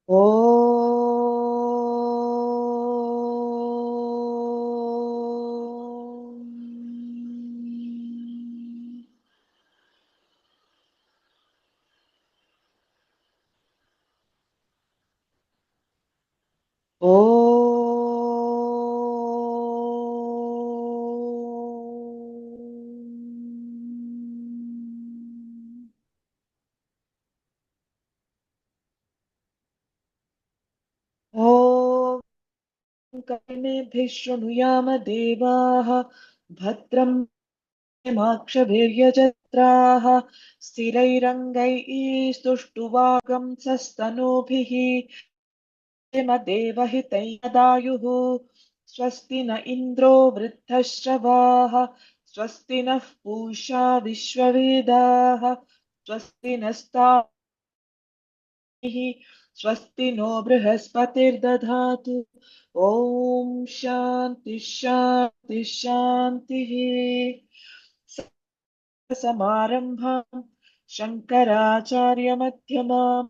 Om. ॐ कर्णेभिः शृणुयाम देवाः भद्रं माक्षभिर्यजत्राः स्थिरैरङ्गैः स्तुष्टुवागंसस्तनूभिः देवहितं यदायुः स्वस्ति न इन्द्रो वृद्धश्रवाः स्वस्ति नः पूषा विश्ववेदाः स्वस्ति नस्ताभिः स्वस्ति नो बृहस्पतिर्दधातु ॐ शान्ति शान्ति शान्तिः समारम्भाम् शङ्कराचार्यमध्यमाम्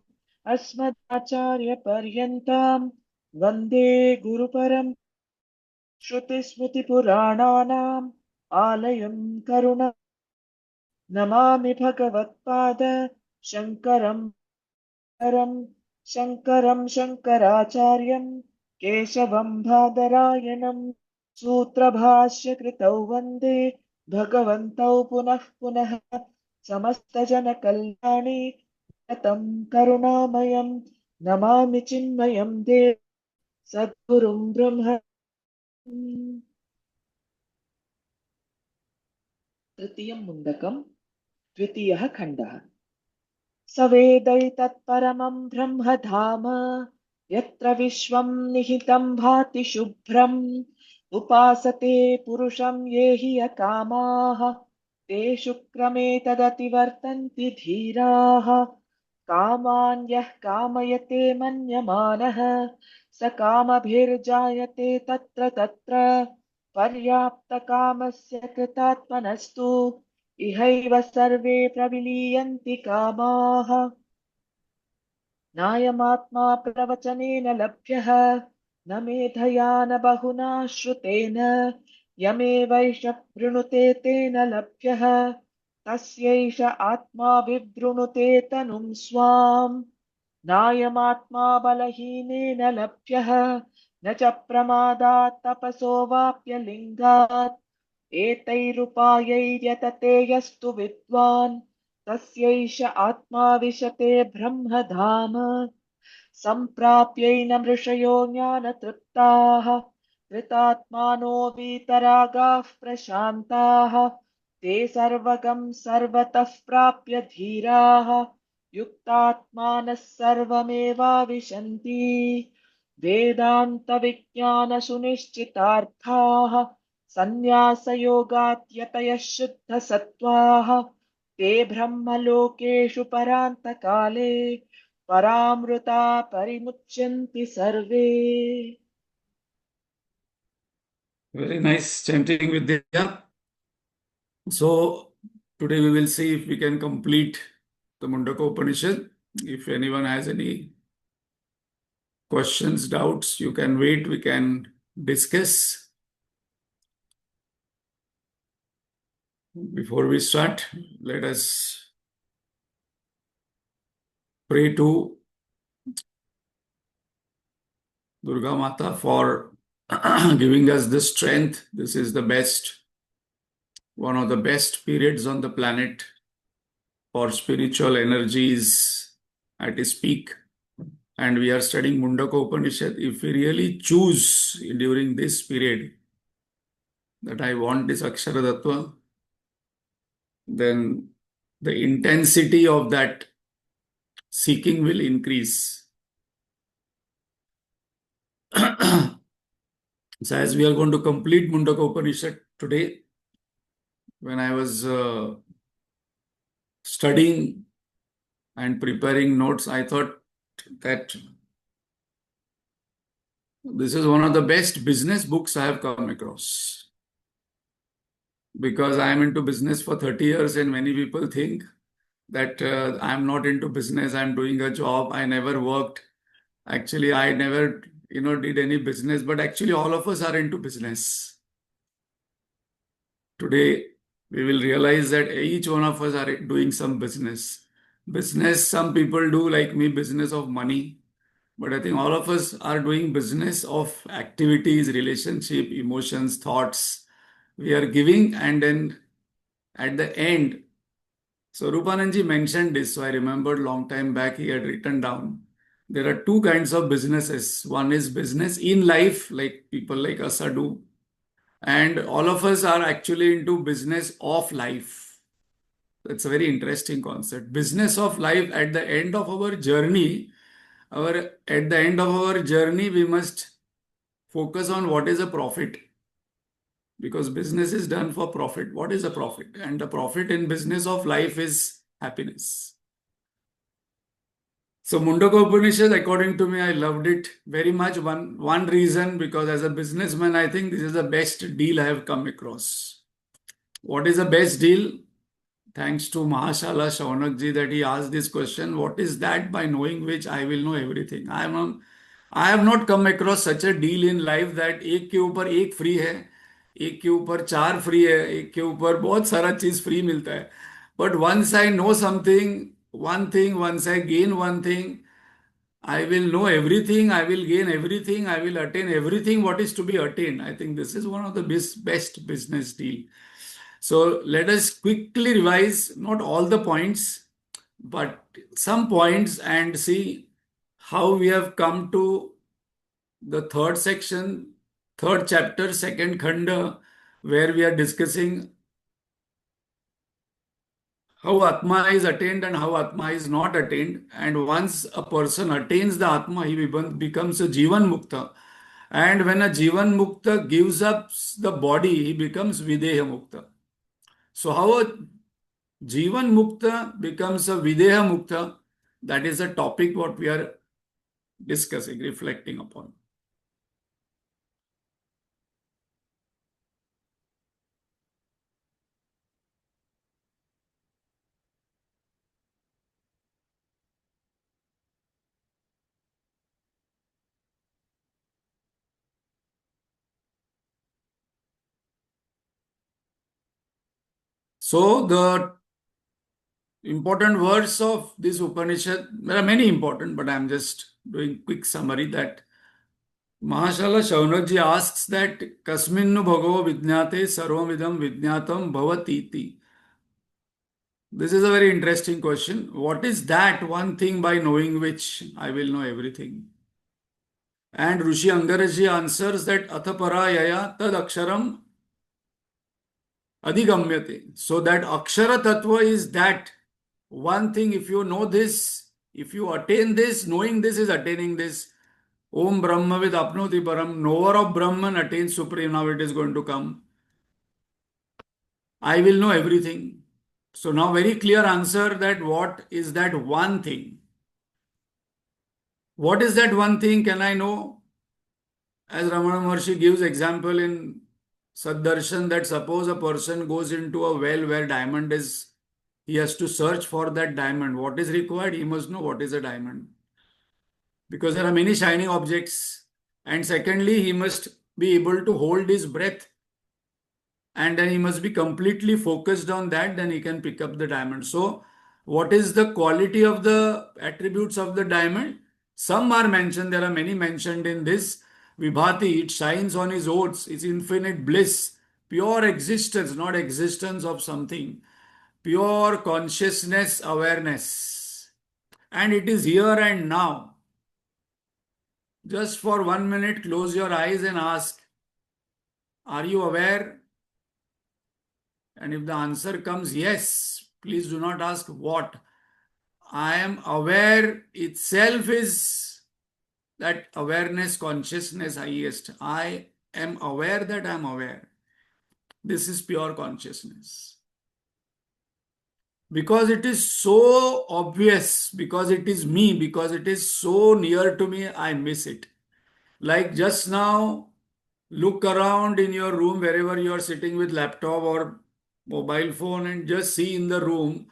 अस्मदाचार्यपर्यन्ताम् वन्दे गुरुपरम् श्रुतिस्मृतिपुराणानाम् आलयम् करुणा नमामि भगवत्पाद शङ्करम् शङ्कराचार्यम् केशवम् बादरायणम् सूत्रभाष्यकृतौ वन्दे भगवन्तौ पुनः पुनः समस्तजनकल्याणे निरतम् करुणामयम् नमामि चिन्मयम् देव सद्गुरुम् ब्रह्म तृतीयं मुण्डकम् द्वितीयः खण्डः स वेदैतत्परमं ब्रह्मधाम यत्र विश्वं निहितं भाति शुभ्रम् उपासते पुरुषं ये हि अकामाः तेषु क्रमे तदतिवर्तन्ति धीराः कामान् यः कामयते मन्यमानः स कामभिर्जायते तत्र तत्र पर्याप्तकामस्य कृतात्मनस्तु इहैव सर्वे प्रविलीयन्ति कामाः नायमात्मा प्रवचनेन लभ्यः न मेधया न बहुना श्रुतेन यमेवैष वृणुते तेन लभ्यः तस्यैष आत्मा विवृणुते तनुं स्वाम् नायमात्मा बलहीनेन लभ्यः न च प्रमादात् तपसो वाप्यलिङ्गात् एतैरुपायैर्यतते यस्तु विद्वान् तस्यैष आत्मा विशते ब्रह्मधाम सम्प्राप्यैनमृषयो ज्ञानतृप्ताः कृतात्मानो वीतरागाः प्रशान्ताः ते सर्वगं सर्वतः प्राप्य धीराः युक्तात्मानः सर्वमेवाविशन्ति वेदान्तविज्ञानसुनिश्चितार्थाः सन्न्यासयोगात्यतयः शुद्धसत्त्वाः ते ब्रह्मलोकेषु परान्तकाले परामृता परिमुच्यन्ति सर्वे. Very nice chanting, Vidya. So today we will see if we can complete the Mundakopanishad. If anyone has any questions, doubts, you can wait, we can discuss. Before we start, let us pray to Durga Mata for giving us the strength. This is the best, one of the best periods on the planet for spiritual energies at its peak. And we are studying Mundakopanishad. If we really choose during this period that I want this Akshara Tattva, then the intensity of that seeking will increase. So as we are going to complete Mundakopanishad today, when I was studying and preparing notes, I thought that this is one of the best business books I have come across. Because I am into business for 30 years and many people think that I am not into business, I am doing a job, I never worked. Actually, I never, did any business, but actually all of us are into business. Today, we will realize that each one of us are doing some business. Business, some people do, like me, business of money. But I think all of us are doing business of activities, relationship, emotions, thoughts. We are giving, and then at the end, so Rupananji mentioned this. So I remembered long time back he had written down. There are two kinds of businesses. One is business in life, like people like us are do, and all of us are actually into business of life. That's a very interesting concept. Business of life. At the end of our journey, we must focus on what is a profit, because business is done for profit. What is a profit? And the profit in business of life is happiness. So Mundakopanishad, according to me, I loved it very much. One reason, because as a businessman, I think this is the best deal I have come across. What is the best deal? Thanks to Mahashala Shaunak ji that he asked this question. What is that by knowing which I will know everything? I have not come across such a deal in life that एक के ऊपर एक free है, एक के ऊपर चार free है, एक के ऊपर बहुत सारा चीज फ्री मिलता है. But once I know something, one thing, once I gain one thing, I will know everything, I will gain everything, I will attain everything what is to be attained. I think this is one of the best business deal. So let us quickly revise not all the points, but some points and see how we have come to the third section, third chapter, second khanda, where we are discussing how Atma is attained and how Atma is not attained. And once a person attains the Atma, he becomes a Jivan Mukta. And when a Jivan Mukta gives up the body, he becomes Videha Mukta. So, how a Jivan Mukta becomes a Videha Mukta, that is a topic what we are discussing, reflecting upon. So, the important words of this Upanishad, there are many important, but I am just doing quick summary that Mahashala Shaunakji asks that Kasminnu Bhagavo Vijnate Sarvamidam Vijnatam Bhavatiti. This is a very interesting question. What is that one thing by knowing which I will know everything? And Rishi Angaraji answers that Athaparayaya Tad Aksharam Adhigamyate. So that Akshara Tattva is that one thing. If you know this, if you attain this, knowing this is attaining this. Om Brahma with Apnoti Param, knower of Brahman attains supreme. Now it is going to come. I will know everything. So now very clear answer that what is that one thing? What is that one thing? Can I know? As Ramana Maharshi gives example in Saddarshan, that suppose a person goes into a well where diamond is, he has to search for that diamond. What is required? He must know what is a diamond. Because there are many shining objects. And secondly, he must be able to hold his breath. And then he must be completely focused on that, then he can pick up the diamond. So, what is the quality of the attributes of the diamond? Some are mentioned, there are many mentioned in this. Vibhati, it shines on his oaths, it's infinite bliss, pure existence, not existence of something, pure consciousness, awareness. And it is here and now. Just for 1 minute, close your eyes and ask, are you aware? And if the answer comes yes, please do not ask what. I am aware itself is that awareness, consciousness, highest. I am aware that I am aware. This is pure consciousness. Because it is so obvious, because it is me, because it is so near to me, I miss it. Like just now, look around in your room wherever you are sitting with laptop or mobile phone and just see in the room.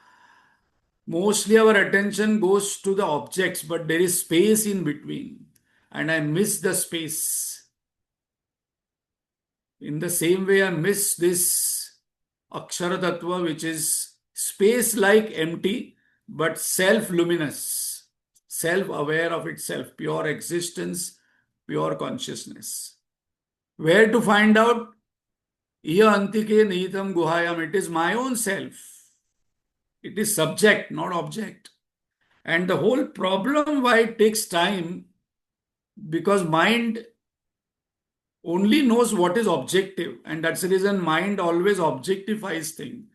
Mostly our attention goes to the objects, but there is space in between. and I miss the space. In the same way, I miss this Akshara Tattva, which is space like empty, but self luminous, self aware of itself, pure existence, pure consciousness. Where to find out? Iya antike nihitam guhayam. It is my own self. It is subject, not object. And the whole problem why it takes time, because mind only knows what is objective, and that's the reason mind always objectifies things.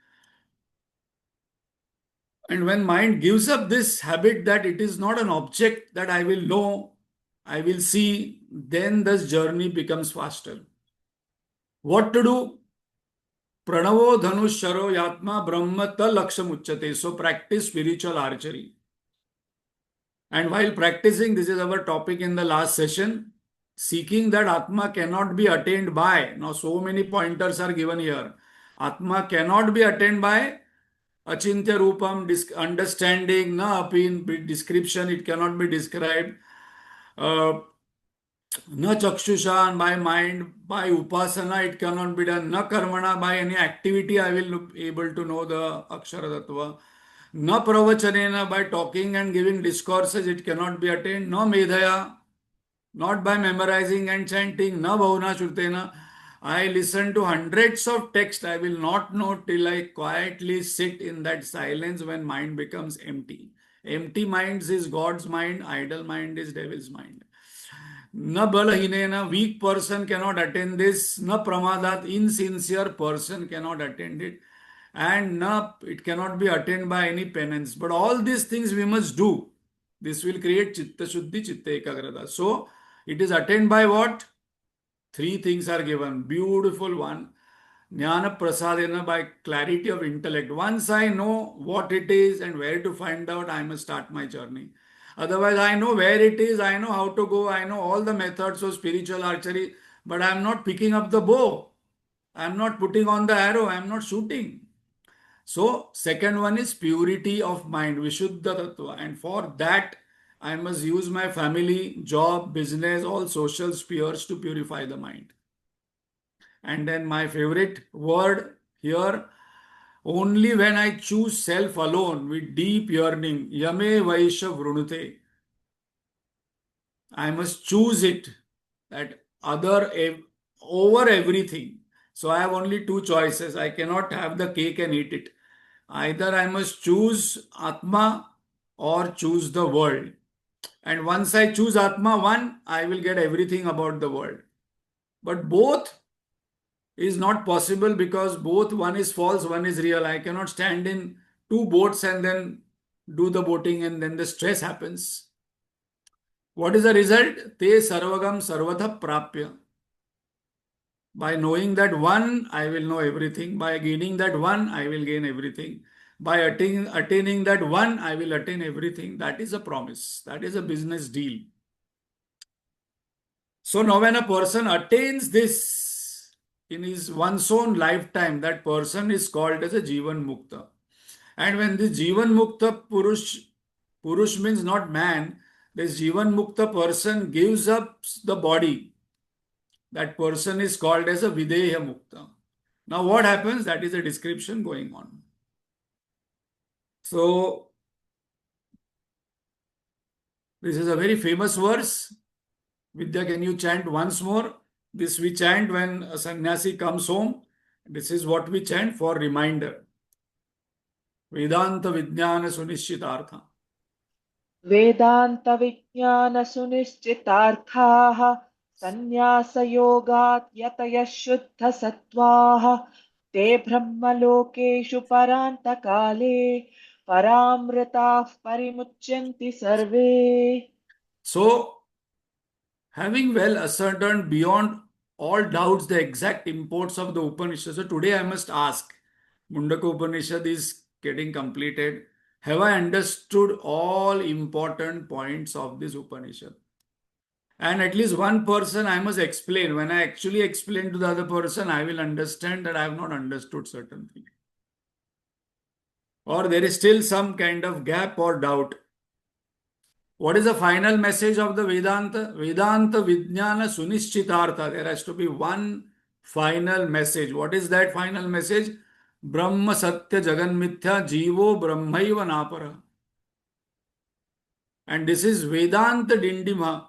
And when mind gives up this habit that it is not an object that I will know, I will see, then this journey becomes faster. What to do? Pranavo dhanusharo yatma brahma talaksham uchyate. So practice spiritual archery. And while practicing, this is our topic in the last session, seeking that Atma cannot be attained by. Now, so many pointers are given here. Atma cannot be attained by Achintya Rupam, understanding, na apin, description, it cannot be described. Uh, Na chakshushan, by mind, by upasana, it cannot be done. Na karmana, by any activity, I will be able to know the Akshara Tattva. Na pravachanena, by talking and giving discourses, it cannot be attained. Na medhaya, not by memorizing and chanting. Na bhavna shrutena. I listen to hundreds of texts. I will not know till I quietly sit in that silence when mind becomes empty. Empty minds is God's mind, idle mind is devil's mind. Na balahinena, weak person cannot attain this. Na pramadat, insincere person cannot attain it. And na, it cannot be attained by any penance. But all these things we must do. This will create chitta shuddhi, chitta ekagrata. So, it is attained by what? Three things are given. Beautiful one. Jnana prasadena, by clarity of intellect. Once I know what it is and where to find out, I must start my journey. Otherwise, I know where it is, I know how to go, I know all the methods of spiritual archery, but I am not picking up the bow. I am not putting on the arrow, I am not shooting. So, second one is purity of mind, Vishuddha Tattva. And for that, I must use my family, job, business, all social spheres to purify the mind. And then my favorite word here, only when I choose self alone with deep yearning, yame vaisha vrunute, I must choose it, that over everything. So I have only two choices. I cannot have the cake and eat it. Either I must choose Atma or choose the world. And once I choose Atma, one, I will get everything about the world. But both is not possible because both, one is false, one is real. I cannot stand in two boats and then do the boating and then the stress happens. What is the result? Te sarvagam sarvatha prapya. By knowing that one, I will know everything. By gaining that one, I will gain everything. By attaining that one, I will attain everything. That is a promise. That is a business deal. So now when a person attains this in his one's own lifetime, that person is called as a Jivan Mukta. And when this Jivan Mukta Purush means not man, this Jivan Mukta person gives up the body. That person is called as a Videha Mukta. Now what happens? That is a description going on. So this is a very famous verse. Vidya, can you chant once more? This we chant when a sannyasi comes home. This is what we chant for reminder. Vedanta Vijnana Sunishitartha. वेदान्तविज्ञानसुनिश्चितार्थाः सन्न्यासयोगात् यतयः शुद्धसत्त्वाः ते ब्रह्मलोकेषु परान्तकाले परामृताः परिमुच्यन्ति सर्वे. So, having well ascertained beyond all doubts the exact imports of the Upanishad, so today I must ask, Mundakopanishad is getting completed. Have I understood all important points of this Upanishad? And at least one person I must explain. When I actually explain to the other person, I will understand that I have not understood certain things. Or there is still some kind of gap or doubt. What is the final message of the Vedanta? Vedanta Vijnana Sunishchitartha. There has to be one final message. What is that final message? Brahma Satya Jagan Mithya Jivo Brahmaiva Napara. And this is Vedanta Dindima.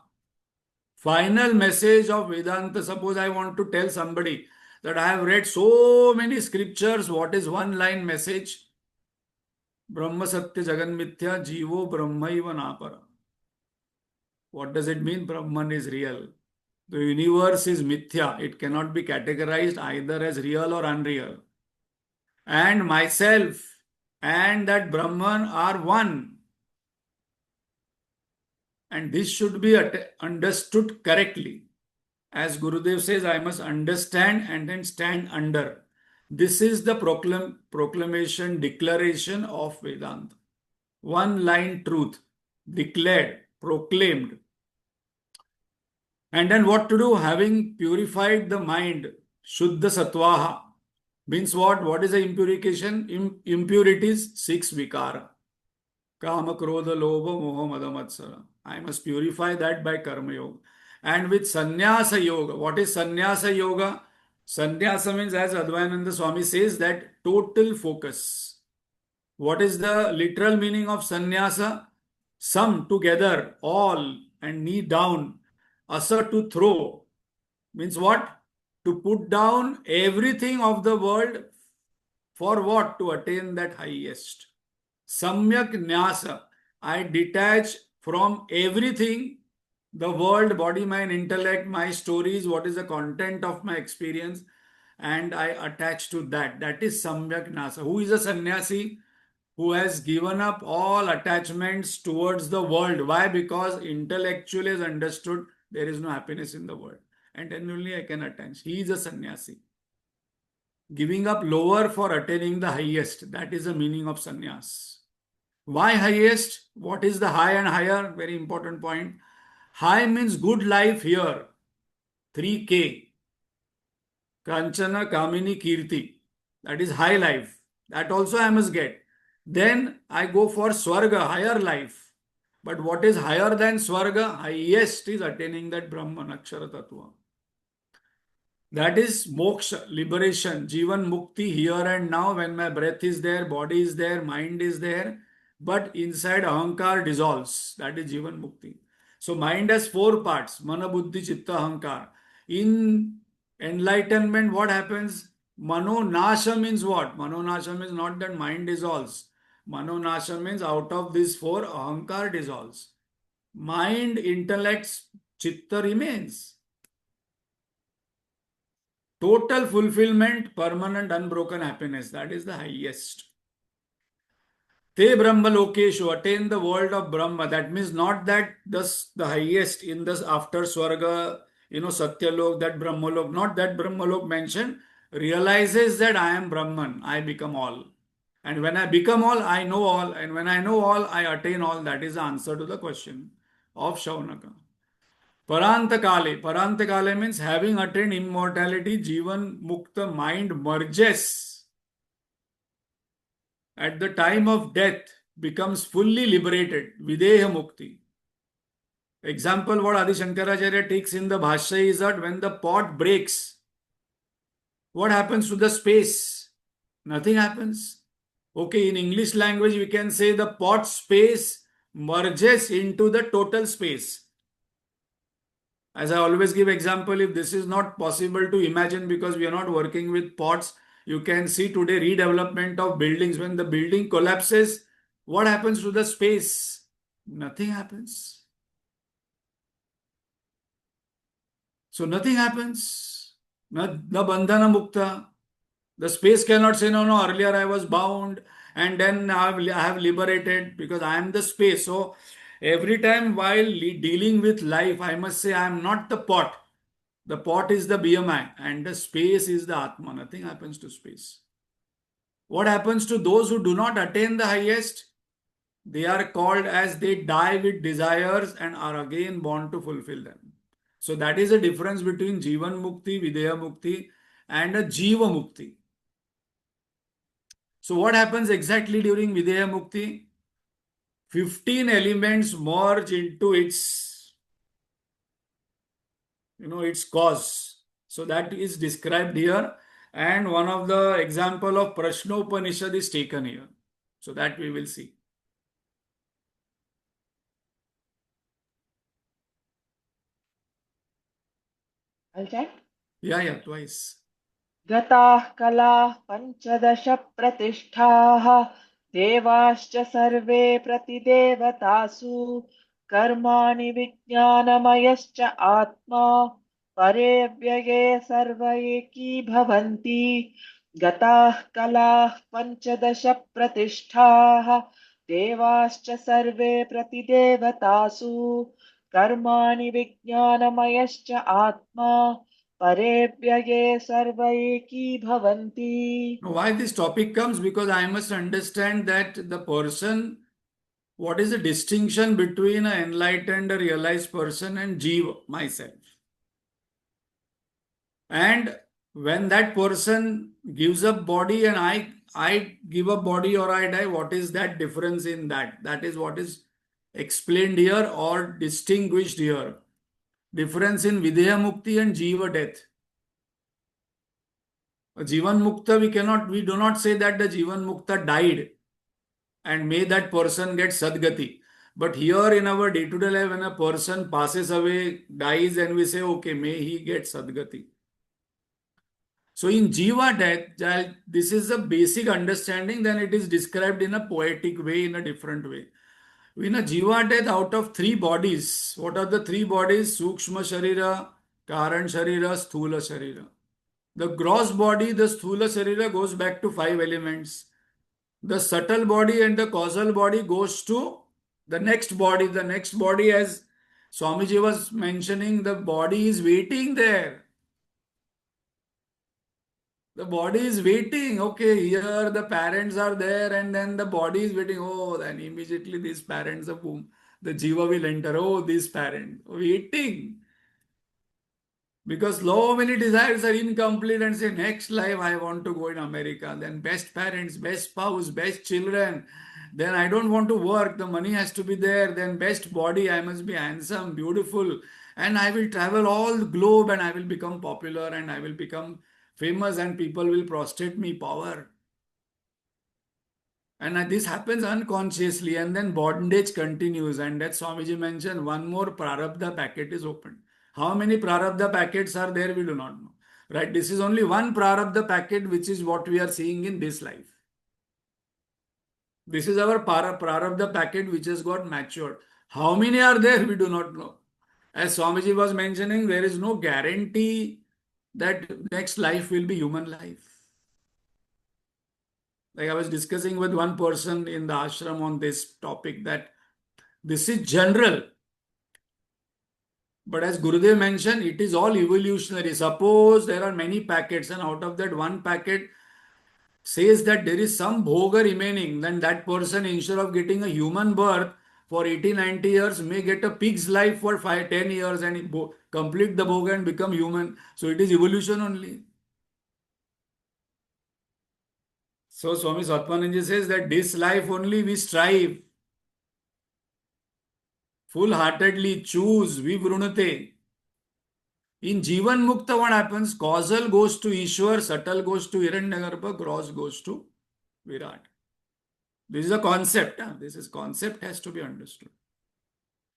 Final message of Vedanta. Suppose I want to tell somebody that I have read so many scriptures. What is one line message? Brahma Satya Jagan Mithya Jivo Brahmaiva Napara. What does it mean? Brahman is real. The universe is mithya. It cannot be categorized either as real or unreal. And myself and that Brahman are one. And this should be understood correctly. As Gurudev says, I must understand and then stand under. This is the proclamation, declaration of Vedanta. One line truth, declared, proclaimed. And then what to do? Having purified the mind, Shuddha Satvaha, means what? What is the impurification? Impurities, six vikara. Kama, Krodha, Lobha, Moha, Mada, Matsara. I must purify that by Karma Yoga. And with Sannyasa Yoga, what is Sannyasa Yoga? Sannyasa means, as Advayananda Swami says, that total focus. What is the literal meaning of sannyasa? Sum together, all, and knee down. Asa to throw means what? To put down everything of the world for what? To attain that highest. Samyak nyasa. I detach from everything, the world, body, mind, intellect, my stories, what is the content of my experience, and I attach to that. That is samyak nyasa. Who is a sannyasi? Who has given up all attachments towards the world. Why? Because intellectually is understood there is no happiness in the world. And then only I can attach. He is a sannyasi. Giving up lower for attaining the highest. That is the meaning of sannyas. Why highest? What is the high and higher? Very important point. High means good life here. 3K. Kanchana Kamini Kirti. That is high life. That also I must get. Then I go for Swarga, higher life. But what is higher than Swarga? Highest is attaining that Brahman, Akshara Tattva. That is moksha, liberation, Jivan Mukti here and now when my breath is there, body is there, mind is there. But inside Ahankar dissolves. That is Jivan Mukti. So mind has four parts. Mana, Buddhi, Chitta, Ahankar. In enlightenment, what happens? Mano Nasha means what? Mano Nasha means not that mind dissolves. Mano Nasha means out of these four, Ahankar dissolves. Mind, intellect, Chitta remains. Total fulfillment, permanent, unbroken happiness. That is the highest. Te Brahma Lokeshu, attain the world of Brahma. That means not that thus the highest in this after Swarga, Satyalok, that Brahmalok, not that Brahmalok mentioned, realizes that I am Brahman, I become all. And when I become all, I know all. And when I know all, I attain all. That is the answer to the question of Shaunaka. Parantakale. Parantakale means having attained immortality, Jivan Mukta mind merges at the time of death, becomes fully liberated. Videha Mukti. Example what Adi Shankaracharya takes in the Bhashya is that when the pot breaks, what happens to the space? Nothing happens. Okay, in English language, we can say the pot space merges into the total space. As I always give example, if this is not possible to imagine because we are not working with pots, you can see today redevelopment of buildings. When the building collapses, what happens to the space? Nothing happens. So nothing happens. Na bandhana mukta. The space cannot say, no, no, earlier I was bound and then I have liberated because I am the space. So every time while dealing with life, I must say I am not the pot. The pot is the BMI and the space is the Atma. Nothing happens to space. What happens to those who do not attain the highest? They are called as they die with desires and are again born to fulfill them. So that is the difference between Jivan Mukti, Videha Mukti and a Jiva Mukti. So what happens exactly during Videha Mukti? 15 elements merge into its cause. So that is described here. And one of the example of Prashnopanishad is taken here. So that we will see. I'll chant. Yeah, yeah, twice. गताः कलाः पञ्चदश प्रतिष्ठाः देवाश्च सर्वे प्रतिदेवतासु कर्माणि विज्ञानमयश्च आत्मा परे व्यये सर्व एकीभवन्ति गताः कलाः पञ्चदश प्रतिष्ठाः देवाश्च सर्वे प्रतिदेवतासु कर्माणि विज्ञानमयश्च आत्मा परे व्यये सर्व एकीभवन्ति. Now, why this topic comes? Because I must understand that the person, what is the distinction between an enlightened, a realized person and Jiva, myself? And when that person gives up body and I give up body or I die, what is that difference in that? That is what is explained here or distinguished here. Difference in Videha Mukti and Jiva death. Jivan Mukta, we do not say that the Jivan Mukta died and may that person get Sadgati. But here in our day-to-day life, when a person passes away, dies, and we say, okay, may he get Sadgati. So in Jiva death, this is a basic understanding, then it is described in a poetic way, in a different way. In a Jiva death, out of three bodies, what are the three bodies? Sukshma Sharira, Karan Sharira, Sthula Sharira. The gross body, the Sthula Sharira, goes back to five elements. The subtle body and the causal body goes to the next body. The next body, as Swamiji was mentioning, the body is waiting there. The body is waiting. Okay, here the parents are there, and then the body is waiting. Oh, then immediately these parents, of whom the jiva will enter. Oh, these parents waiting. Because so many desires are incomplete and say, next life I want to go in America. Then best parents, best spouse, best children. Then I don't want to work. The money has to be there. Then best body. I must be handsome, beautiful. And I will travel all the globe and I will become popular and I will become famous and people will prostrate me power. And this happens unconsciously and then bondage continues. And that Swamiji mentioned, one more prarabdha packet is opened. How many prarabdha packets are there, we do not know. Right? This is only one prarabdha packet, which is what we are seeing in this life. This is our prarabdha packet which has got matured. How many are there, we do not know. As Swamiji was mentioning, there is no guarantee that next life will be human life. Like I was discussing with one person in the ashram on this topic, that this is general. But as Gurudev mentioned, it is all evolutionary. Suppose there are many packets and out of that one packet says that there is some bhoga remaining, then that person, instead of getting a human birth for 80, 90 years, may get a pig's life for 5, 10 years and complete the bhoga and become human. So it is evolution only. So Swami Satmananji says that this life only we strive, full-heartedly choose, vivrunate. In Jivan Mukta, what happens? Causal goes to Ishwar, subtle goes to Hiranyagarbha, gross goes to Virat. This is a concept. This is concept has to be understood.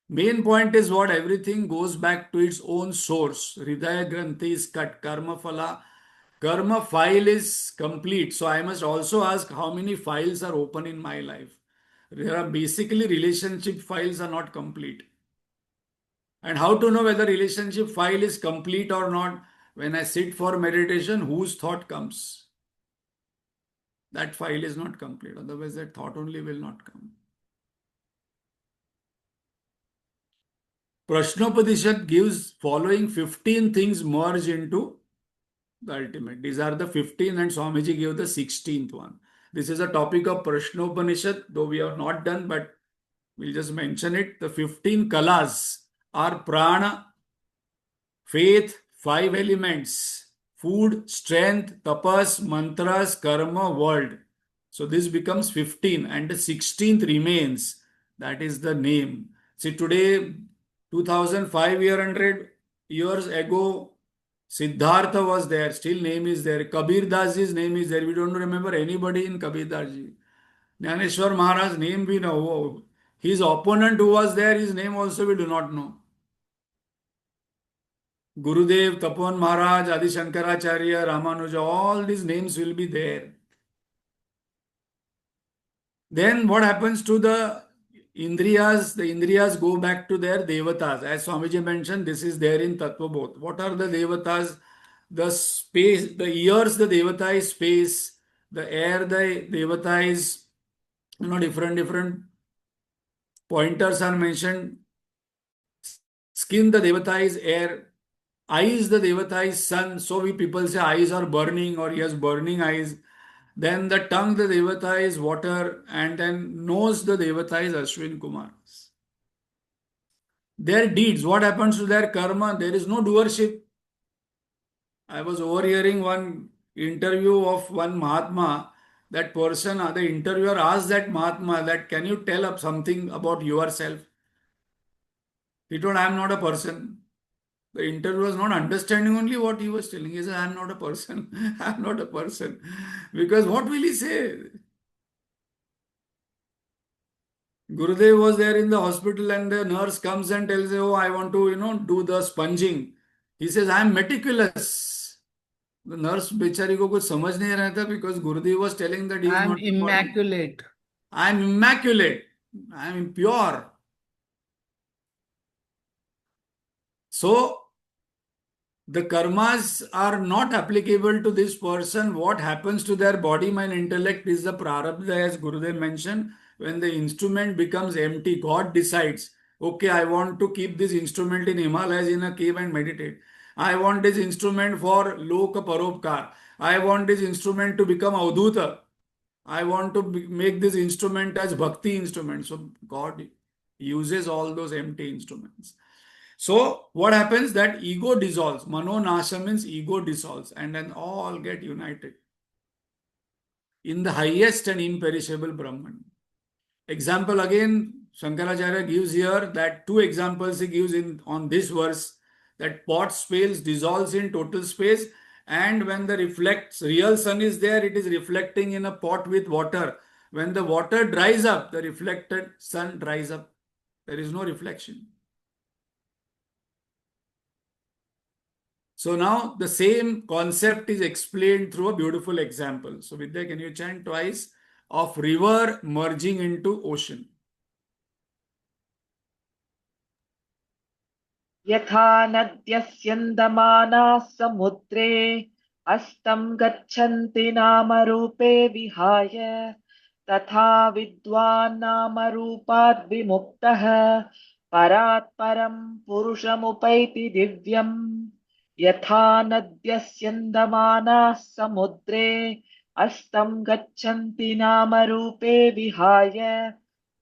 Main point is what? Everything goes back to its own source. Hridaya Granthi is cut. Karma Phala. Karma file is complete. So I must also ask how many files are open in my life. There are basically relationship files are not complete. And how to know whether relationship file is complete or not? When I sit for meditation, whose thought comes? That file is not complete. Otherwise, that thought only will not come. Prashnopanishad gives following 15 things merge into the ultimate. These are the 15 and Swamiji gave the 16th one. This is a topic of Prashnopanishad, though we have not done, but we'll just mention it. The 15 kalas are prana, faith, five elements, food, strength, tapas, mantras, karma, world. So this becomes 15 and the 16th remains. That is the name. See, today, 2500 years ago, Siddhartha was there. Still name is there. Kabir Dasji's name is there. We don't remember anybody in Kabir Dasji. Jnaneshwar Maharaj's name we know. His opponent who was there, his name also we do not know. Gurudev, Tapan Maharaj, Adi Shankaracharya, Ramanuja, all these names will be there. Then what happens to the Indriyas? The Indriyas go back to their Devatas. As Swamiji mentioned, this is there in Tattva Bodh. What are the Devatas? The space, the ears, the Devata is space. The air, the Devata is, different pointers are mentioned. Skin, the Devata is air. Eyes, the Devata is sun. So we people say eyes are burning or he has burning eyes. Then the tongue, the Devata is water. And then nose, the Devata is Ashwin Kumar. Their deeds, what happens to their karma? There is no doership. I was overhearing one interview of one Mahatma. That person, the interviewer asked that Mahatma that can you tell up something about yourself? He told, I am not a person. The interviewer was not understanding only what he was telling. He said, I am not a person. I am not a person. Because what will he say? Gurudev was there in the hospital and the nurse comes and tells him, oh, I want to, do the sponging. He says, I am meticulous. The nurse बेचारी को कुछ समझ नहीं रहा था because Gurudev was telling that he is I'm not a body. immaculate. I am immaculate. I am pure. So, the karmas are not applicable to this person. What happens to their body, mind, intellect is the prarabdha, as Gurudev mentioned. When the instrument becomes empty, God decides, okay, I want to keep this instrument in Himalayas in a cave and meditate. I want this instrument for Loka Paropkar. I want this instrument to become Avdhuta. I want to make this instrument as Bhakti instrument. So God uses all those empty instruments. So what happens? That ego dissolves. Mano nasha means ego dissolves and then all get united in the highest and imperishable Brahman. Example again, Shankaracharya gives here that two examples he gives in on this verse that pot space dissolves in total space and when the reflects real sun is there, it is reflecting in a pot with water. When the water dries up, the reflected sun dries up. There is no reflection. So now the same concept is explained through a beautiful example. So Vidya, can you chant twice of river merging into ocean? यथा नद्यस्यन्दमानाः समुद्रे अस्तं गच्छन्ति नामरूपे विहाय तथा विद्वान् नामरूपाद् विमुक्तः परात् परं पुरुषमुपैति दिव्यम् यथा नद्यस्यन्दमानाः समुद्रे अस्तं गच्छन्ति नामरूपे विहाय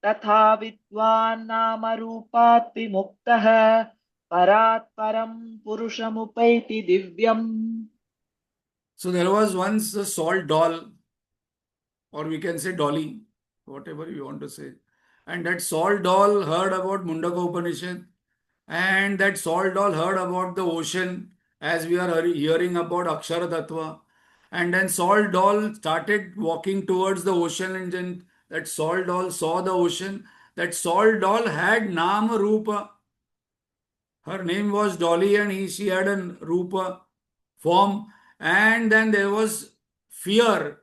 तथा विद्वान् नामरूपात् विमुक्तः Parat param purushamupayati divyam. So there was once a salt doll, or we can say dolly, whatever you want to say. And that salt doll heard about Mundakopanishad, and that salt doll heard about the ocean, as we are hearing about Akshara Tattva. And then salt doll started walking towards the ocean, and then that salt doll saw the ocean. That salt doll had Nama Rupa. Her name was Dolly and she had a Rupa form. And then there was fear.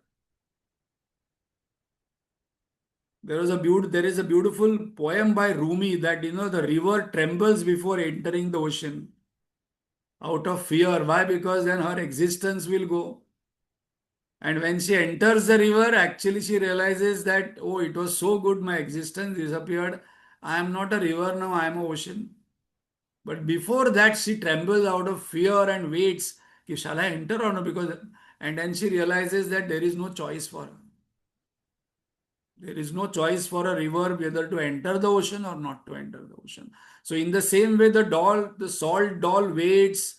There is a beautiful poem by Rumi that, the river trembles before entering the ocean out of fear. Why? Because then her existence will go. And when she enters the river, actually she realizes that, oh, it was so good, my existence disappeared. I am not a river now, I am an ocean. But before that, she trembles out of fear and waits, shall I enter or no? And then she realizes that there is no choice for her. There is no choice for a river whether to enter the ocean or not to enter the ocean. So in the same way, the salt doll waits,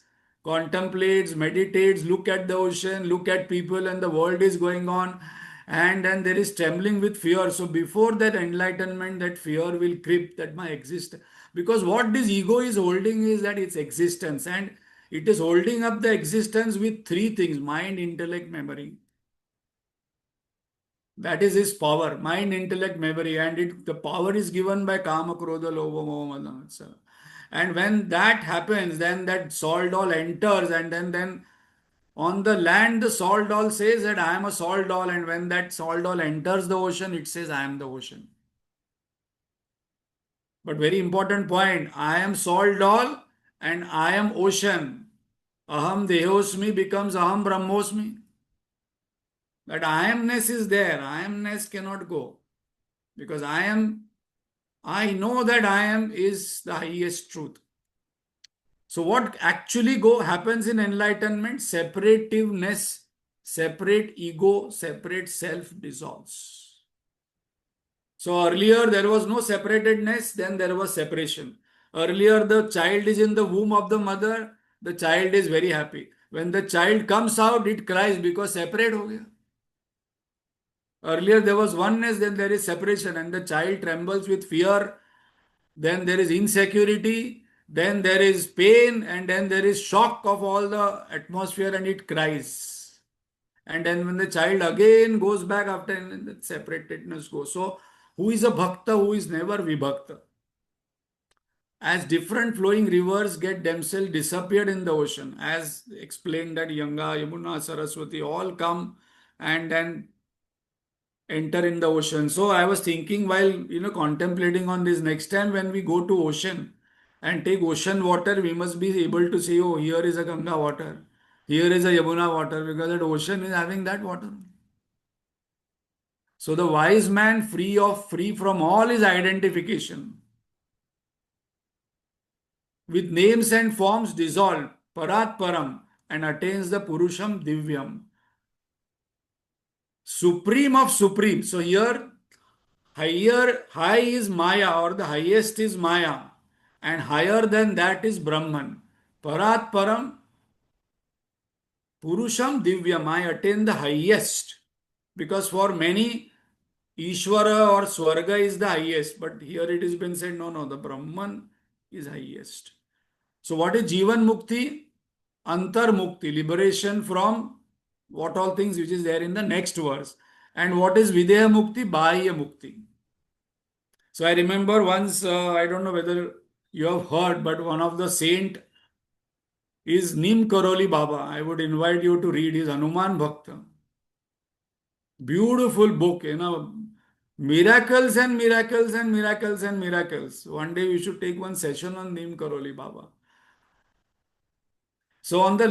contemplates, meditates, look at the ocean, look at people and the world is going on. and then there is trembling with fear. So before that enlightenment, that fear will creep that my existence, because what this ego is holding is that its existence, and it is holding up the existence with three things: mind, intellect, memory. That is his power: mind, intellect, memory. And the power is given by kama, krodha, lobha, moha, mada, matsara. And when that happens, then that salt doll enters, and then on the land, the salt doll says that I am a salt doll, and when that salt doll enters the ocean, it says I am the ocean. But very important point, I am salt doll and I am ocean. Aham dehosmi becomes aham brahmosmi. That I amness is there. I amness cannot go. Because I know that I am is the highest truth. So what actually go happens in enlightenment? Separativeness, separate ego, separate self dissolves. So earlier there was no separatedness, then there was separation. Earlier the child is in the womb of the mother, the child is very happy. When the child comes out, it cries because separate ho gaya. Earlier there was oneness, then there is separation, and the child trembles with fear. Then there is insecurity, then there is pain, and then there is shock of all the atmosphere, and it cries. And then when the child again goes back after, and the separatedness goes. So, who is a bhakta, who is never vibhakta? As different flowing rivers get themselves disappeared in the ocean, as explained that Ganga, Yamuna, Saraswati all come and then enter in the ocean. So I was thinking while contemplating on this, next time when we go to ocean and take ocean water, we must be able to say, oh, here is a Ganga water, here is a Yamuna water, because that ocean is having that water. So the wise man, free from all his identification, with names and forms dissolved, parat param, and attains the Purusham Divyam, supreme of supreme. So here high is Maya, or the highest is Maya, and higher than that is Brahman. Parat Param, Purusham Divyam, I attain the highest. Because for many, Ishvara or Swarga is the highest, but here it has been said, no, the Brahman is highest. So what is Jivan Mukti? Antar Mukti, liberation from what all things which is there in the next verse. And what is Videha Mukti? Bahya Mukti. So I remember once, I don't know whether you have heard, but one of the saint is Nim Karoli Baba. I would invite you to read his Hanuman Bhakta. Beautiful book, miracles and miracles and miracles and miracles. One day we should take one session on Nim Karoli Baba. So on the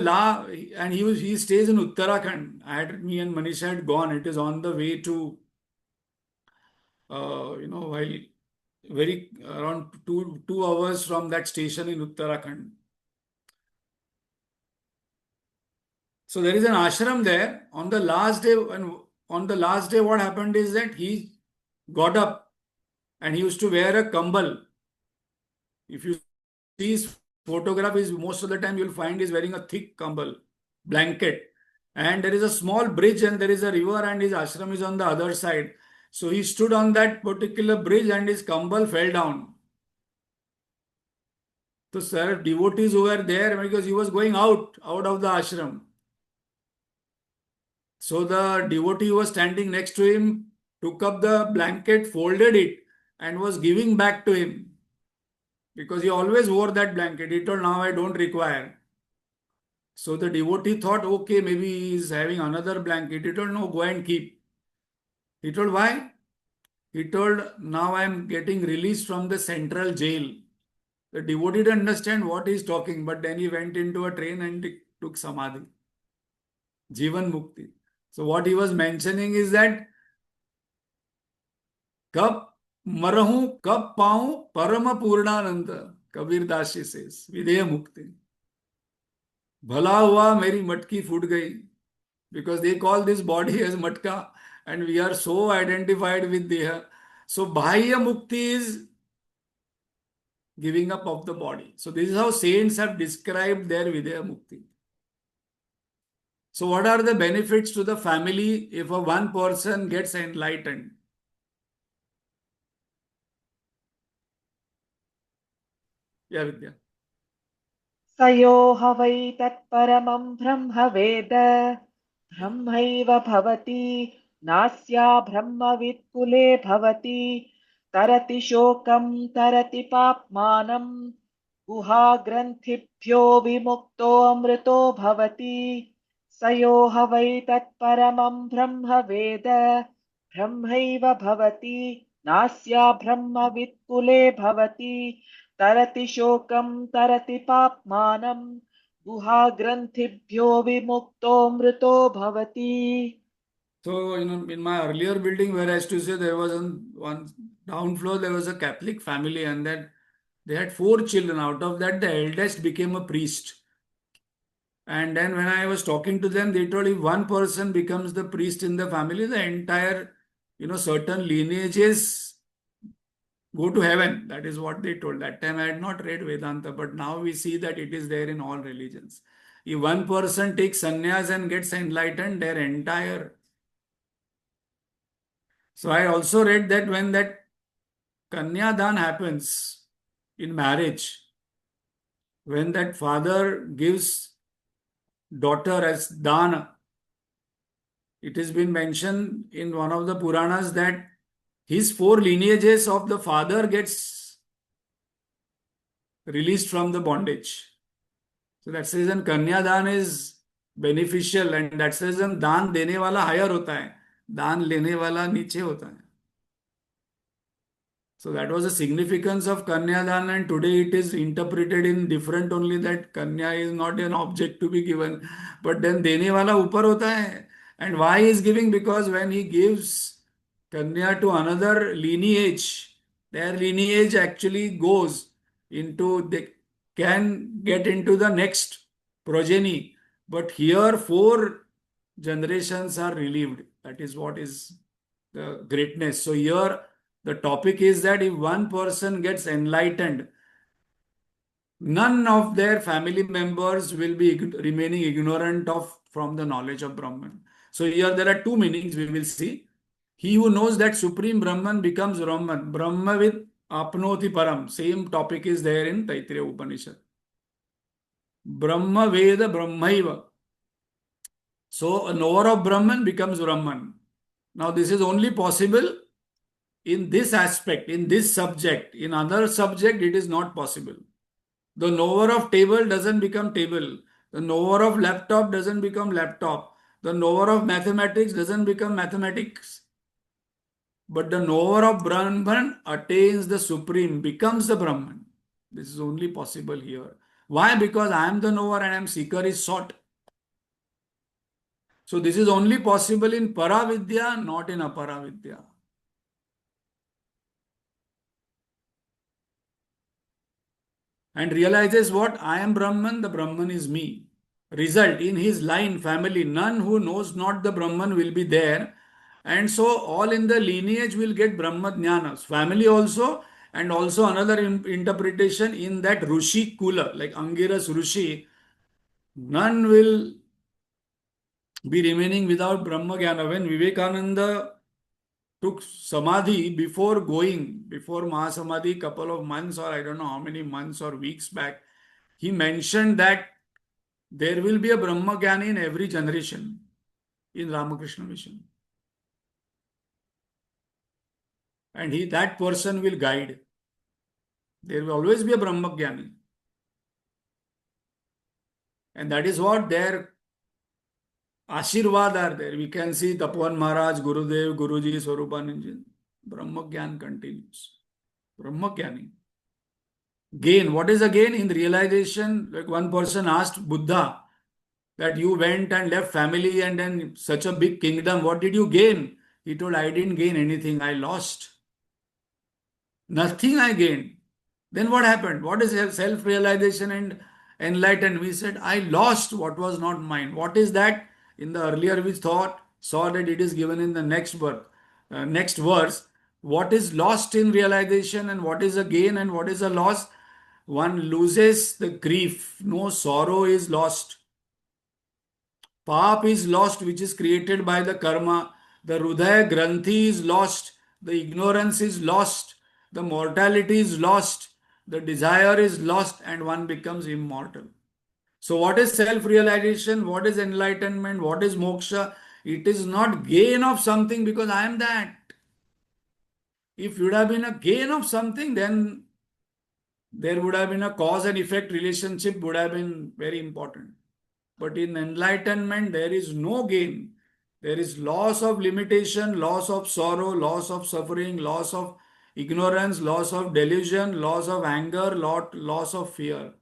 and he stays in Uttarakhand. Me and Manisha had gone. It is on the way to, while very around 2 hours from that station in Uttarakhand. So there is an ashram there. On the last day, what happened is that he got up and he used to wear a kambal. If you see his photograph, is most of the time you'll find he's wearing a thick kambal blanket. And there is a small bridge and there is a river, and his ashram is on the other side. So he stood on that particular bridge and his kambal fell down. So sir, devotees who were there, because he was going out of the ashram. So the devotee who was standing next to him took up the blanket, folded it, and was giving back to him. Because he always wore that blanket. He told, now I don't require. So the devotee thought, okay, maybe he's having another blanket. He told, no, go and keep. He told, why? He told, now I am getting released from the central jail. The devotee didn't understand what he's talking, but then he went into a train and took samadhi. Jivan Mukti. So what he was mentioning is that कब मरहूं कब पाऊं परम पूर्णानंद, कबीर दास जी से विदेह मुक्ति. भला हुआ मेरी मटकी फूट गई, because they call this body as matka and we are so identified with deha. So bahya mukti is giving up of the body. So this is how saints have described their videha mukti. So what are the benefits to the family if a one person gets enlightened? Yeah, Vidya. स यो ह वै तत्परमं ब्रह्म वेद ब्रह्मैव भवति नास्या ब्रह्मवित् कुले भवति तरति शोकं तरति पाप्मानं गुहाग्रन्थिभ्यो विमुक्तोऽमृतो भवति स यो ह वै तत्परमं ब्रह्म वेद ब्रह्मैव भवति नास्या ब्रह्मवित् कुले भवति तरति शोकं तरति पाप्मानं गुहाग्रन्थिभ्यो विमुक्तोऽमृतो भवति. So, in my earlier building where I used to say there was one down floor, there was a Catholic family, and that they had four children. Out of that, the eldest became a priest. And then when I was talking to them, they told if one person becomes the priest in the family, the entire, certain lineages go to heaven. That is what they told. That time I had not read Vedanta, but now we see that it is there in all religions. If one person takes sannyas and gets enlightened, their entire. So I also read that when that Kanyadan happens in marriage, when that father gives daughter as dana, it has been mentioned in one of the Puranas that his four lineages of the father gets released from the bondage. So that's the reason Kanyadan is beneficial, and that's the reason दान देने वाला higher होता है, दान लेने वाला नीचे होता है. So that was the significance of Kanyadan, and today it is interpreted in different only that Kanya is not an object to be given, but then देने वाला ऊपर होता है. And why he is giving? Because when he gives Kanya to another lineage, their lineage actually goes into, they can get into the next progeny. But here, four generations are relieved. That is what is the greatness. So here, the topic is that if one person gets enlightened, none of their family members will be remaining ignorant of from the knowledge of Brahman. So here there are two meanings we will see. He who knows that Supreme Brahman becomes Brahman. Brahmavid apnoti param. Same topic is there in Taittiriya Upanishad. Brahma Veda Brahmaiva. So a knower of Brahman becomes Brahman. Now this is only possible in this aspect, in this subject. In other subject, it is not possible. The knower of table doesn't become table. The knower of laptop doesn't become laptop. The knower of mathematics doesn't become mathematics. But the knower of Brahman attains the supreme, becomes the Brahman. This is only possible here. Why? Because I am the knower and I am seeker is sought. So this is only possible in Paravidya, not in Aparavidya. And realizes what? I am Brahman, the Brahman is me. Result, in his line, family, none who knows not the Brahman will be there. And so all in the lineage will get Brahma Jnana. Family also, and also another interpretation in that Rushi Kula, like Angiras Rushi, none will be remaining without Brahma Jnana. When Vivekananda took Samadhi before Mahasamadhi, couple of months or I don't know how many months or weeks back, he mentioned that there will be a Brahma Jnani in every generation in Ramakrishna Mission. And that person will guide. There will always be a Brahma Jnani. And that is what their Ashirvad are there. We can see Tapovan Maharaj, Gurudev, Guruji, Swarupananji. Brahma Jnan continues. Brahma Jnani. Gain. What is the gain? In realization, like one person asked Buddha that you went and left family and then such a big kingdom. What did you gain? He told, I didn't gain anything. I lost. Nothing I gained. Then what happened? What is self-realization and enlightenment? We said, I lost what was not mine. What is that? In the earlier we saw that it is given in the next verse. What is lost in realization and what is a gain and what is a loss? One loses the grief. No sorrow is lost. Pap is lost, which is created by the karma. The Hridaya Granthi is lost. The ignorance is lost. The mortality is lost. The desire is lost, and one becomes immortal. So, what is self realization? What is enlightenment? What is moksha? It is not gain of something because I am that. If it would have been a gain of something, then there would have been a cause and effect relationship, would have been very important. But in enlightenment, there is no gain. There is loss of limitation, loss of sorrow, loss of suffering, loss of ignorance, loss of delusion, loss of anger, loss of fear.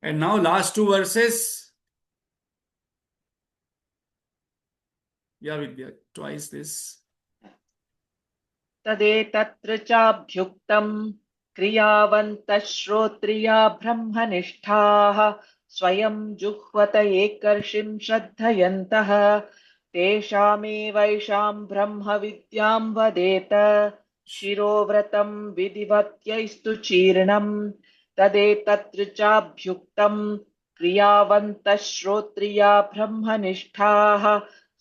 And now, last two verses. Yeah, Vidya, twice this. तदेतत्र चाभ्युक्तम् क्रियावन्तः श्रोत्रिया ब्रह्मनिष्ठाः स्वयं जुह्वत एकर्षिं श्रद्धयन्तः तेषामेवैषां ब्रह्मविद्यां वदेत शिरोव्रतं विधिवत्यैस्तु चीर्णम् तदेतत्र चाभ्युक्तम् क्रियावन्तः श्रोत्रिया ब्रह्मनिष्ठाः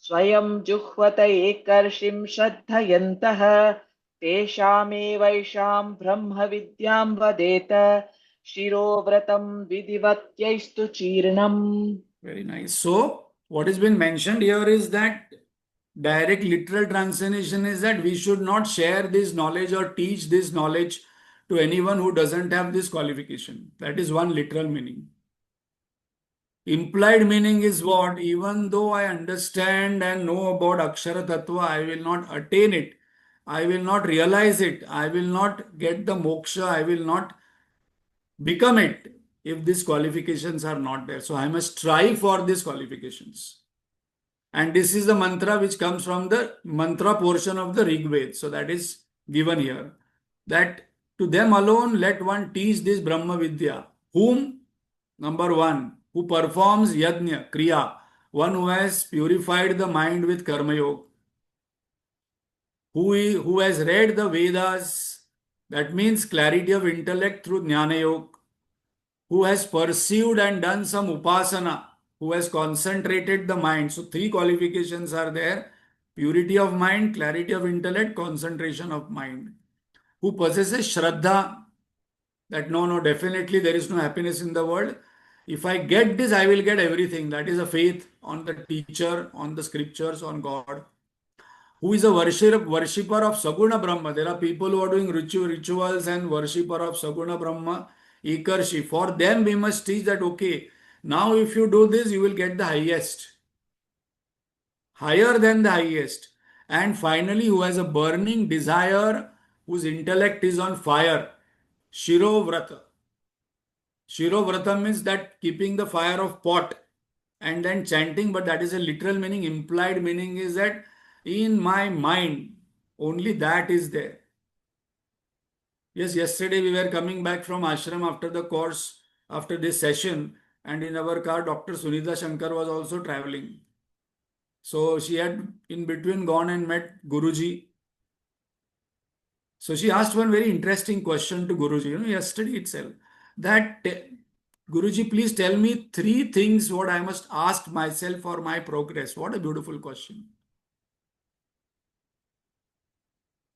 स्वयं जुह्वत एकर्षिं श्रद्धयन्तः तेषामेवैषां ब्रह्मविद्यां वदेत शिरोव्रतं विधिवत्यैस्तु चीर्णम्. Very nice. So, what has been mentioned here is that direct literal translation is that we should not share this knowledge or teach this knowledge to anyone who doesn't have this qualification. That is one literal meaning. Implied meaning is what? Even though I understand and know about Akshara Tattva, I will not attain it. I will not realize it. I will not get the moksha. I will not become it if these qualifications are not there. So I must strive for these qualifications. And this is the mantra which comes from the mantra portion of the Rig Veda. So that is given here. That to them alone let one teach this Brahma Vidya. Whom? Number one, who performs yajna, kriya. One who has purified the mind with karma yoga. Who has read the Vedas. That means clarity of intellect through jnana yoga. Who has pursued and done some upasana, who has concentrated the mind. So, three qualifications are there: purity of mind, clarity of intellect, concentration of mind. Who possesses Shraddha, that no, definitely there is no happiness in the world. If I get this, I will get everything. That is a faith on the teacher, on the scriptures, on God. Who is a worshipper of Saguna Brahma. There are people who are doing rituals and worshipper of Saguna Brahma, Ikarshi. For them, we must teach that, okay, now if you do this, you will get the highest, higher than the highest. And finally, who has a burning desire, whose intellect is on fire, Shirovrata. Shirovrata means that keeping the fire of pot and then chanting, but that is a literal meaning. Implied meaning is that in my mind, only that is there. Yes, yesterday we were coming back from ashram after the course, after this session, and in our car, Dr. Sunita Shankar was also traveling. So she had in between gone and met Guruji. So she asked one very interesting question to Guruji, yesterday itself, that Guruji, please tell me three things what I must ask myself for my progress. What a beautiful question.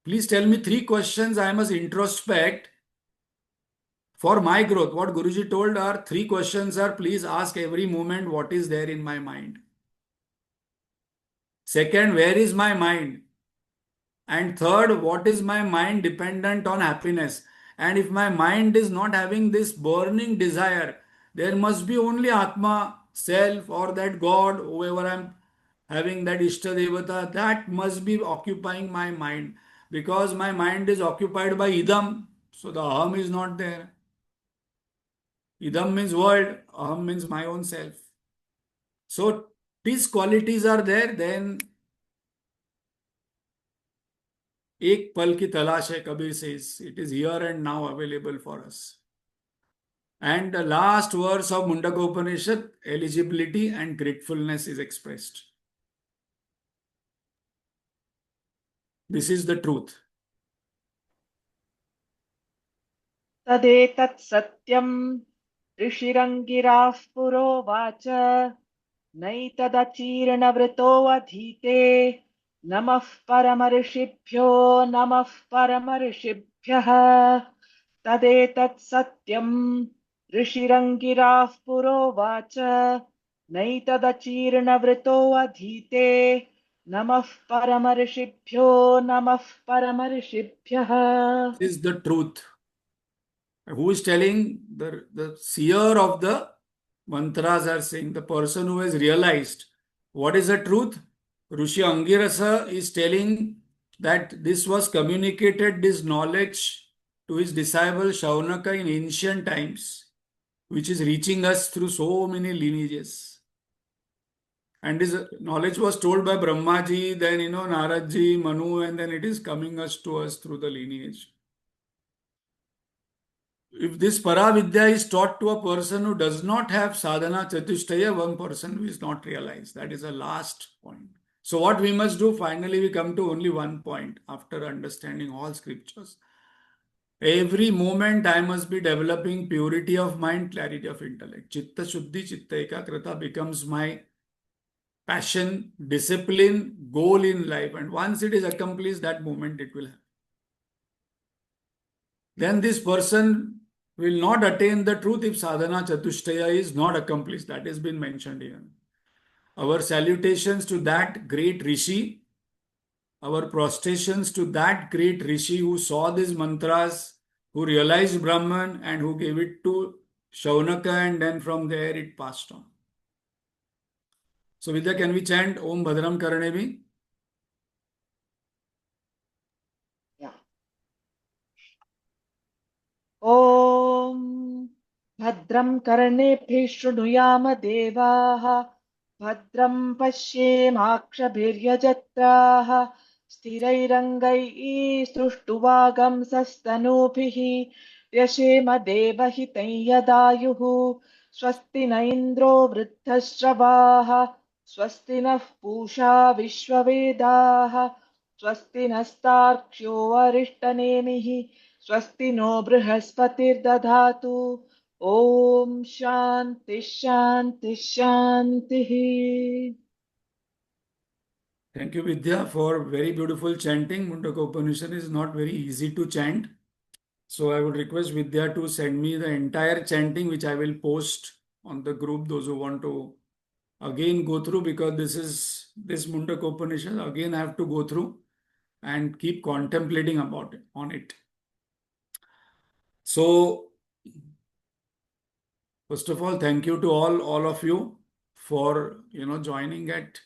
Please tell me three questions I must introspect for my growth. What Guruji told are three questions are please ask every moment what is there in my mind. Second, where is my mind? And third, what is my mind dependent on happiness? And if my mind is not having this burning desire, there must be only Atma, self, or that God, whoever I'm having that Ishta Devata, that must be occupying my mind. Because my mind is occupied by Idam, so the Aham is not there. Idam means world, Aham means my own self. So these qualities are there, then एक पल की तलाश है Kabir says it is here and now available for us. And the last verse of Mundakopanishad, eligibility and gratefulness is expressed. This is the truth. तदेतत् सत्यम् ऋषिरङ्गिराः पुरोवाच नैतदचीर्णवृतोऽधीते नमः परमर्षिभ्यो नमः परमर्षिभ्यः तदेतत् सत्यम् ऋषिरङ्गिराः पुरोवाच नैतदचीर्णवृतोऽधीते नमः परमर्षिभ्यो नमः परमर्षिभ्यः Is the truth. Who is telling? The seer of the mantras are saying, the person who has realized what is the truth. Rishi Angirasa is telling that this was communicated, this knowledge, to his disciple Shaunaka in ancient times, which is reaching us through so many lineages. And this knowledge was told by Brahmaji, then Naradji, Manu, and then it is coming to us through the lineage. If this Paravidya is taught to a person who does not have sadhana chatushtaya, one person who is not realized. That is the last point. So what we must do, finally we come to only one point after understanding all scriptures. Every moment I must be developing purity of mind, clarity of intellect. Chitta Shuddhi, Chitta Ekagrata becomes my passion, discipline, goal in life. And once it is accomplished, that moment it will happen. Then this person will not attain the truth if sadhana chatushtaya is not accomplished. That has been mentioned here. Our salutations to that great rishi, our prostrations to that great rishi who saw these mantras, who realized Brahman and who gave it to Shaunaka, and then from there it passed on. So Vidya, can we chant Om Bhadram Karanevi? Yeah. ॐ भद्रं कर्णेभिः शृणुयाम देवाः भद्रं पश्येमाक्षभिर्यजत्राः स्थिरैरङ्गैः सुष्ठुवागंसस्तनूभिः व्यशेम देवहितं यदायुः स्वस्ति न इन्द्रो वृद्धश्रवाः स्वस्ति नः पूषा विश्ववेदाः स्वस्ति नस्तार्क्ष्यो अरिष्टनेमिः स्वस्ति नो बृहस्पतिर्दधातु ॐ शान्ति शान्ति शान्तिः Thank you, Vidya, for very beautiful chanting. Mundakopanishad is not very easy to chant. So I would request Vidya to send me the entire chanting, which I will post on the group, those who want to again go through, because this Mundakopanishad again I have to go through and keep contemplating about it on it. So first of all, thank you to all of you for joining at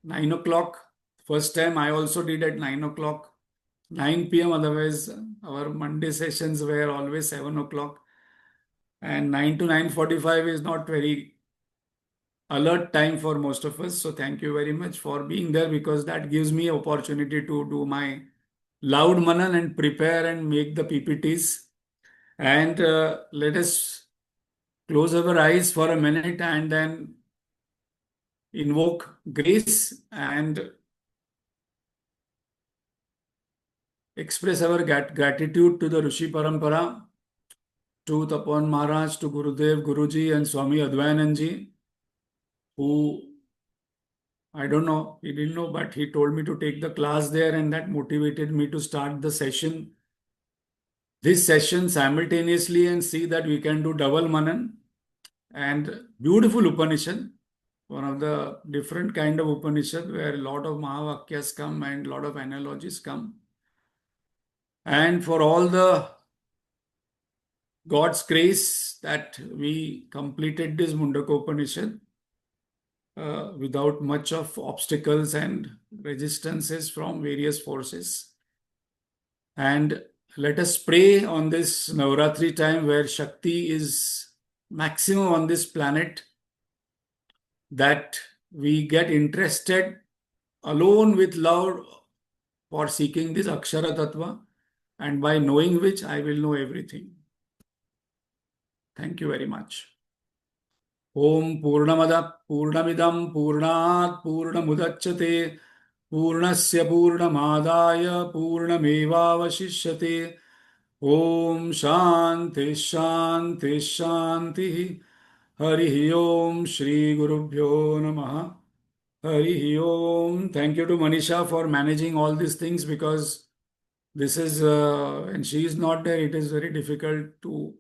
9 o'clock. First time I also did at 9 o'clock, 9 p.m. Otherwise, our Monday sessions were always 7 o'clock, and 9 to 9:45 is not very alert time for most of us. So thank you very much for being there, because that gives me opportunity to do my loud manan and prepare and make the PPTs. And let us close our eyes for a minute and then invoke grace and express our gratitude to the Rishi Parampara, to Tapan Maharaj, to Gurudev, Guruji, and Swami Advayananji, who, I don't know, he didn't know, but he told me to take the class there, and that motivated me to start this session simultaneously, and see that we can do double manan. And beautiful Upanishad, one of the different kind of Upanishad where a lot of Mahavakyas come and a lot of analogies come. And for all the God's grace that we completed this Mundakopanishad without much of obstacles and resistances from various forces. And let us pray on this Navratri time where Shakti is maximum on this planet, that we get interested alone with love for seeking this Akshara Tattva, and by knowing which I will know everything. Thank you very much. Om Purnamada Purnamidam Purnat Om Shanti Shanti Shanti. Harihi Om Shri Gurubhyo Namaha. Harihi Om. Thank you to Manisha for managing all these things, because this is, and she is not there, it is very difficult to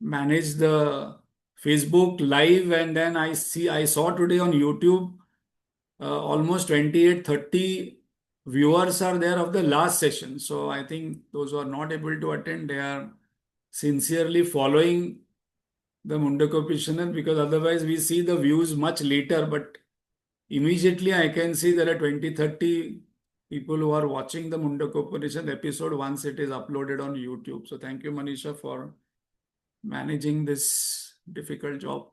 manage the Facebook live. And then I saw today on YouTube, almost 28, 30 viewers are there of the last session. So I think those who are not able to attend, they are sincerely following the Mundakopanishad, because otherwise we see the views much later. But immediately I can see there are 20, 30 people who are watching the Mundakopanishad episode once it is uploaded on YouTube. So thank you, Manisha, for managing this difficult job.